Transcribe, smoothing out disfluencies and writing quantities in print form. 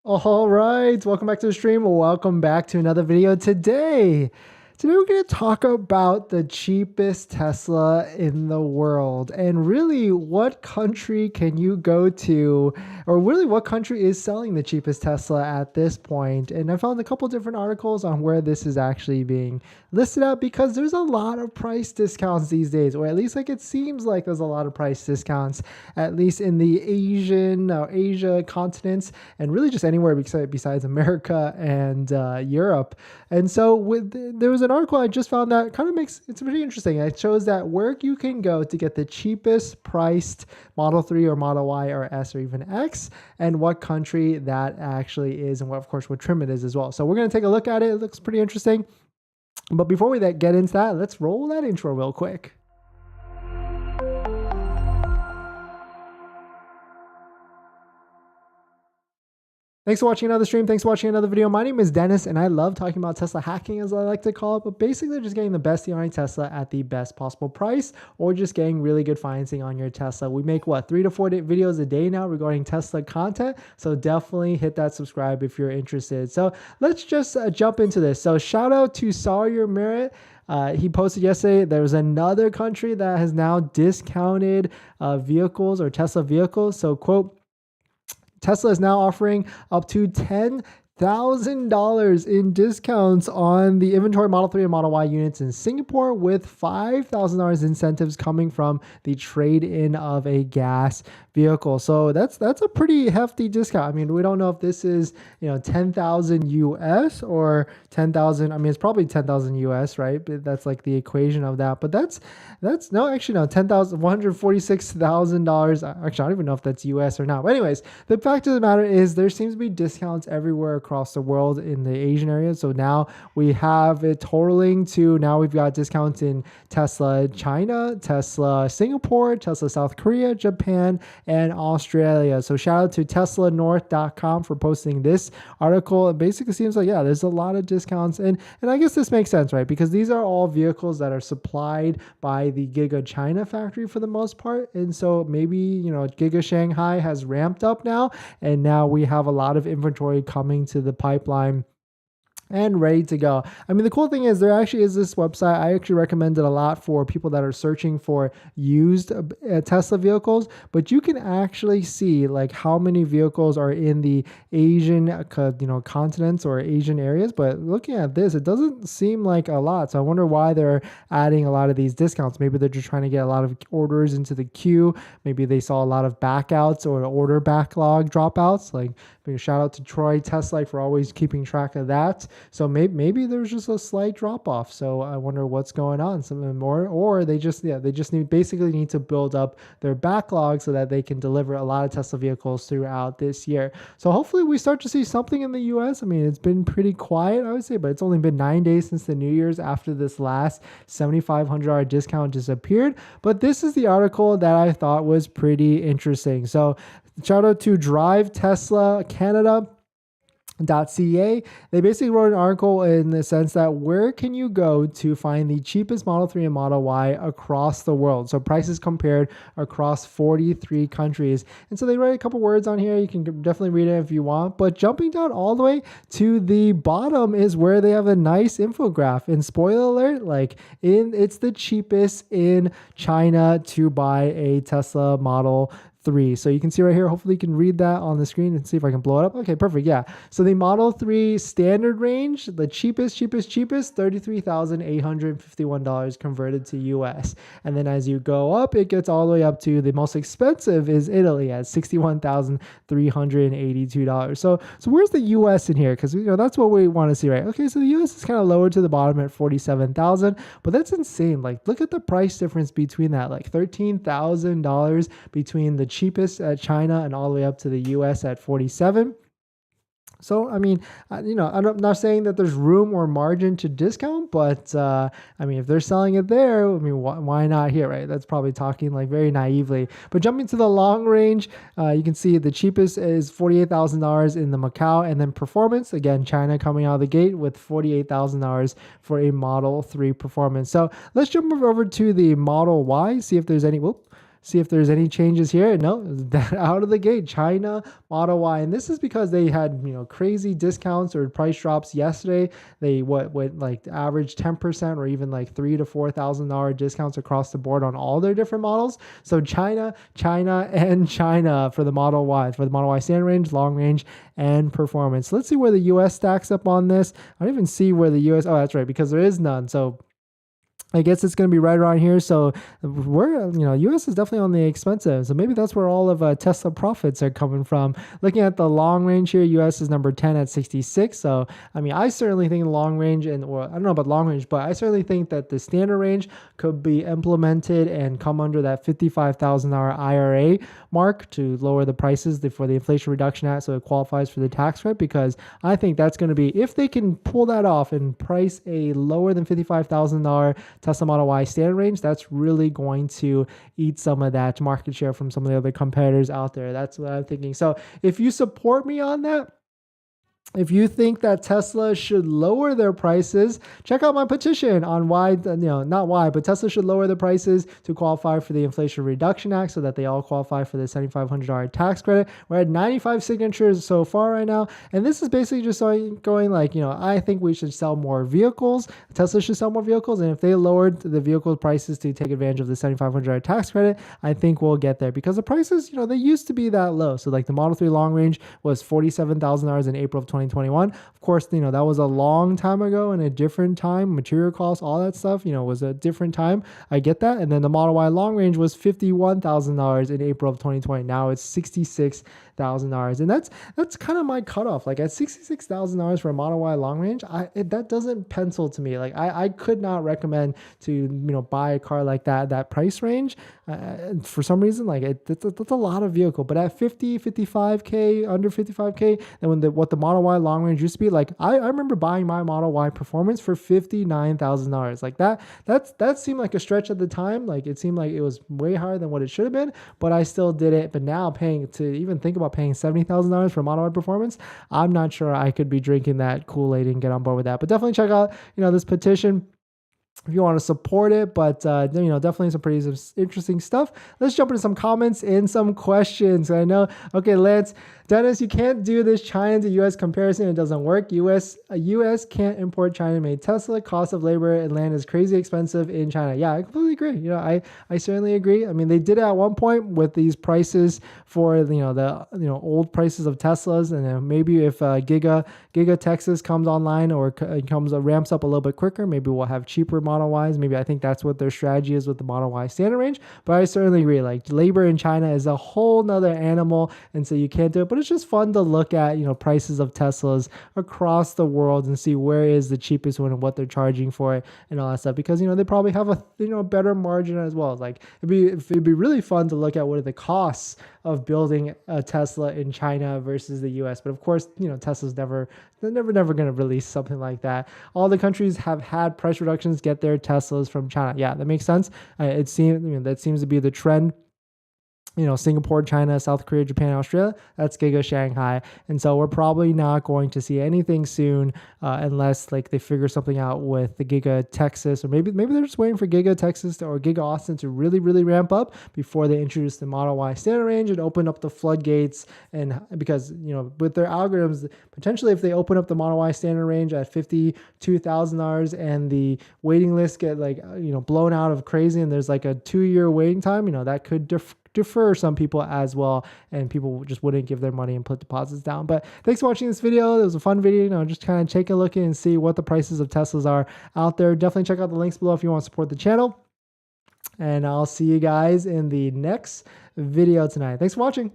All right, welcome back to the stream. Welcome back to another video Today we're going to talk about the cheapest Tesla in the world and really what country can you go to, or really what country is selling the cheapest Tesla at this point. And I found a couple different articles on where this is actually being listed at because there's a lot of price discounts these days, or at least like it seems like there's a lot of price discounts, at least in the Asia continents, and really just anywhere besides America and Europe. And so there was an article I just found that kind of it's pretty interesting. It shows that where you can go to get the cheapest priced Model 3 or Model Y or S or even X, and what country that actually is, and of course what trim it is as well. So we're going to take a look at it. It looks pretty interesting. But before we get into that, let's roll that intro real quick. Thanks for watching another stream. Thanks for watching another video. My name is Dennis, and I love talking about Tesla hacking, as I like to call it, but basically just getting the best deal on Tesla at the best possible price, or just getting really good financing on your Tesla. We make, 3 to 4 videos a day now regarding Tesla content, so definitely hit that subscribe if you're interested. So let's just jump into this. So shout out to Sawyer Merritt. He posted yesterday there's another country that has now discounted vehicles or Tesla vehicles. So quote, Tesla is now offering up to $10,000 in discounts on the inventory Model 3 and Model Y units in Singapore, with $5,000 incentives coming from the trade-in of a gas vehicle. So that's a pretty hefty discount. I mean, we don't know if this is 10,000 US or 10,000. I mean, it's probably 10,000 US, right? But that's like the equation of that. But that's no, actually no, $146,000. Actually, I don't even know if that's US or not. But anyways, the fact of the matter is there seems to be discounts everywhere across the world in the Asian area. So now we have it totaling to, now we've got discounts in Tesla China, Tesla Singapore, Tesla South Korea, Japan, and Australia. So shout out to teslanorth.com for posting this article. It basically seems like, yeah, there's a lot of discounts. And I guess this makes sense, right? Because these are all vehicles that are supplied by the Giga China factory for the most part. And so maybe, Giga Shanghai has ramped up now, and now we have a lot of inventory coming to the pipeline and ready to go. I mean, the cool thing is there actually is this website. I actually recommend it a lot for people that are searching for used Tesla vehicles, but you can actually see like how many vehicles are in the Asian continents or Asian areas. But looking at this, it doesn't seem like a lot. So I wonder why they're adding a lot of these discounts. Maybe they're just trying to get a lot of orders into the queue. Maybe they saw a lot of backouts or order backlog dropouts. Like, shout out to Troy Tesla for always keeping track of that. So maybe there's just a slight drop off. So I wonder what's going on. Something more, or they just basically need to build up their backlog so that they can deliver a lot of Tesla vehicles throughout this year. So hopefully we start to see something in the US. I mean, it's been pretty quiet, I would say, but it's only been 9 days since the New Year's after this last $7,500 discount disappeared. But this is the article that I thought was pretty interesting. So shout out to Drive Tesla Canada. .ca. They basically wrote an article in the sense that where can you go to find the cheapest Model 3 and Model Y across the world? So prices compared across 43 countries. And so they write a couple words on here. You can definitely read it if you want. But jumping down all the way to the bottom is where they have a nice infographic. And spoiler alert, it's the cheapest in China to buy a Tesla Model 3. So you can see right here, hopefully you can read that on the screen and see if I can blow it up. Okay, perfect. Yeah. So the Model 3 standard range, the cheapest, $33,851 converted to US. And then as you go up, it gets all the way up to the most expensive is Italy at $61,382. So where's the US in here? Because that's what we want to see, right? Okay, so the US is kind of lower to the bottom at $47,000, but that's insane. Like, look at the price difference between that, like $13,000 between the cheapest at China and all the way up to the US at 47. So, I mean, I'm not saying that there's room or margin to discount, but I mean, if they're selling it there, I mean, why not here, right? That's probably talking like very naively. But jumping to the long range, you can see the cheapest is $48,000 in the Macau, and then performance, again, China coming out of the gate with $48,000 for a Model 3 performance. So let's jump over to the Model Y, see if there's any, see if there's any changes here. No, out of the gate, China Model Y. And this is because they had, crazy discounts or price drops yesterday. They went like average 10% or even like $3,000 to $4,000 discounts across the board on all their different models. So China, and China for the Model Y, for the Model Y standard range, long range, and performance. Let's see where the US stacks up on this. I don't even see where the US, oh, that's right, because there is none. So I guess it's going to be right around here. So we're, US is definitely on the expensive. So maybe that's where all of Tesla profits are coming from. Looking at the long range here, US is number 10 at 66. So, I mean, I certainly think the long range I don't know about long range, but I certainly think that the standard range could be implemented and come under that $55,000 IRA mark to lower the prices for the Inflation Reduction Act so it qualifies for the tax credit, because I think that's going to be, if they can pull that off and price a lower than $55,000 Tesla Model Y standard range, that's really going to eat some of that market share from some of the other competitors out there. That's what I'm thinking. So if you support me on that, if you think that Tesla should lower their prices, check out my petition on why, not why, but Tesla should lower the prices to qualify for the Inflation Reduction Act so that they all qualify for the $7,500 tax credit. We're at 95 signatures so far right now. And this is basically just going like, I think we should sell more vehicles. Tesla should sell more vehicles. And if they lowered the vehicle prices to take advantage of the $7,500 tax credit, I think we'll get there, because the prices, they used to be that low. So like the Model 3 long range was $47,000 in April of 2021. Of course, that was a long time ago in a different time. Material costs, all that stuff, was a different time. I get that. And then the Model Y long range was $51,000 in April of 2020. Now it's $66,000. And that's kind of my cutoff. Like at $66,000 for a Model Y long range, that doesn't pencil to me. Like I could not recommend to, buy a car like that price range. For some reason, like that's a lot of vehicle. But at 50, 55K, under 55K, and what the Model Y long range used to be, like I remember buying my Model Y Performance for $59,000. Like that seemed like a stretch at the time. Like it seemed like it was way higher than what it should have been, but I still did it. But now paying $70,000 for a Model Y Performance, I'm not sure I could be drinking that Kool-Aid and get on board with that. But definitely check out, this petition if you want to support it. But definitely some pretty interesting stuff. Let's jump into some comments and some questions. I know, okay, Dennis, you can't do this China to US comparison. It doesn't work. US can't import China-made Tesla. Cost of labor and land is crazy expensive in China. Yeah, I completely agree. I certainly agree. I mean, they did it at one point with these prices for the old prices of Teslas, and then maybe if Giga Texas comes online or ramps up a little bit quicker, maybe we'll have cheaper Model Ys. Maybe I think that's what their strategy is with the Model Y standard range. But I certainly agree. Like labor in China is a whole nother animal, and so you can't do it. But it's just fun to look at prices of Teslas across the world and see where is the cheapest one and what they're charging for it and all that stuff, because they probably have a better margin as well. Like it'd be really fun to look at what are the costs of building a Tesla in China versus the US. But of course, Tesla's never going to release something like that. All the countries have had price reductions get their Teslas from China. Yeah, that makes sense. It seems that seems to be the trend. Singapore, China, South Korea, Japan, Australia, that's Giga Shanghai. And so we're probably not going to see anything soon unless like they figure something out with the Giga Texas, or maybe they're just waiting for Giga Texas or Giga Austin to really, really ramp up before they introduce the Model Y standard range and open up the floodgates. And because, with their algorithms, potentially if they open up the Model Y standard range at $52,000 and the waiting list get blown out of crazy and there's like a 2-year waiting time, that could defer some people as well, and people just wouldn't give their money and put deposits down. But thanks for watching this video. It was a fun video, just kind of take a look and see what the prices of Teslas are out there. Definitely check out the links below if you want to support the channel, and I'll see you guys in the next video tonight. Thanks for watching.